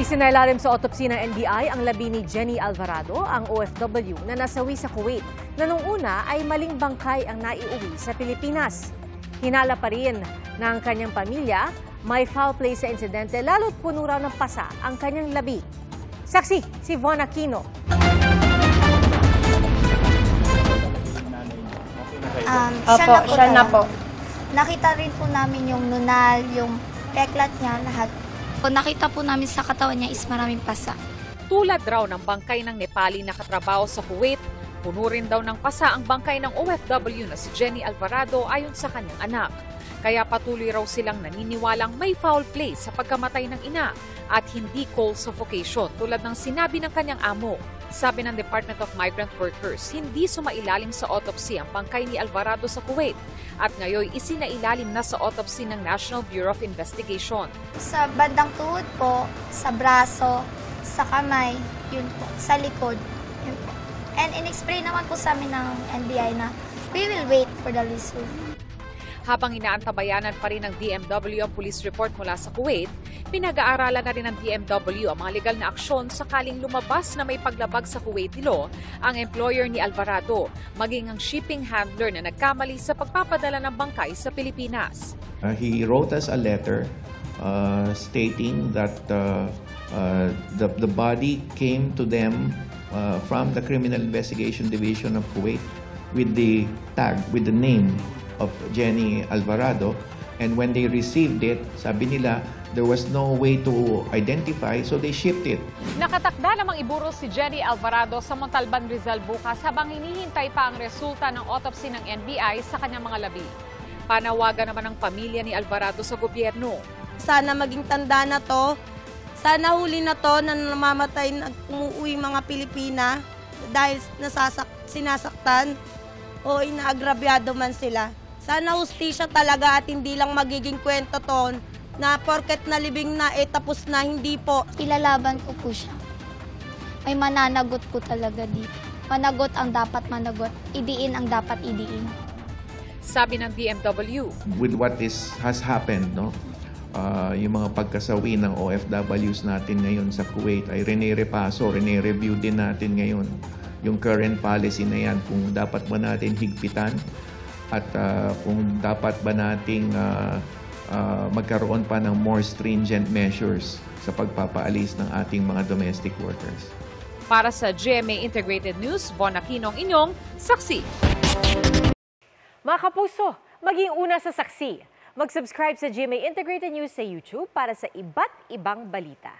Isinailalim sa autopsy ng NBI ang labi ni Jenny Alvarado, ang OFW na nasawi sa Kuwait, na nung una ay maling bangkay ang naiuwi sa Pilipinas. Hinala pa rin ng kanyang pamilya, may foul play sa insidente lalo't puno raw ng pasa ang kanyang labi. Saksi, si Von Aquino. Siya na po. Nakita rin po namin yung nunal, yung peklat niya, lahat. Nakita po namin sa katawan niya is maraming pasa. Tulad raw ng bangkay ng Nepali na katrabaho sa Kuwait, puno rin daw ng pasa ang bangkay ng OFW na si Jenny Alvarado ayon sa kanyang anak. Kaya patuloy raw silang naniniwalang may foul play sa pagkamatay ng ina at hindi cold suffocation tulad ng sinabi ng kanyang amo. Sabi ng Department of Migrant Workers, hindi sumailalim sa autopsy ang bangkay ni Alvarado sa Kuwait at ngayon isinailalim na sa autopsy ng National Bureau of Investigation. Sa bandang tuhod po, sa braso, sa kamay, yun po, sa likod, yun po. And in-explain naman po sa amin ng NBI na we will wait for the result. Habang inaantabayanan pa rin ng DMW ang police report mula sa Kuwait, pinag-aaralan na rin ng DMW ang mga legal na aksyon sakaling lumabas na may paglabag sa Kuwaiti law ang employer ni Alvarado, maging ang shipping handler na nagkamali sa pagpapadala ng bangkay sa Pilipinas. He wrote us a letter stating that the body came to them from the Criminal Investigation Division of Kuwait with the tag, with the name of Jenny Alvarado, and when they received it, sabi nila, there was no way to identify, so they shipped it. Nakatakda namang iburo si Jenny Alvarado sa Montalban, Rizal bukas habang hinihintay pa ang resulta ng autopsy ng NBI sa kanyang mga labi. Panawagan naman ng pamilya ni Alvarado sa gobyerno. Sana maging tanda na to, sana huli na to na namamatay na umuwi mga Pilipina dahil sinasaktan o inaagrabyado man sila. Sana hustisya talaga at hindi lang magiging kwento to na porket nalibing na tapos na, hindi po. Ilalaban ko po siya. May mananagot po talaga dito. Managot ang dapat managot. Idiin ang dapat idiin. Sabi ng DMW. With what has happened, no? Yung mga pagkasawi ng OFWs natin ngayon sa Kuwait ay rene-review din natin ngayon yung current policy na yan, kung dapat ba natin higpitan at kung dapat ba nating magkaroon pa ng more stringent measures sa pagpapaalis ng ating mga domestic workers. Para sa GMA Integrated News, Von Aquino ang inyong saksi. Mga kapuso, maging una sa saksi. Mag-subscribe sa GMA Integrated News sa YouTube para sa iba't ibang balita.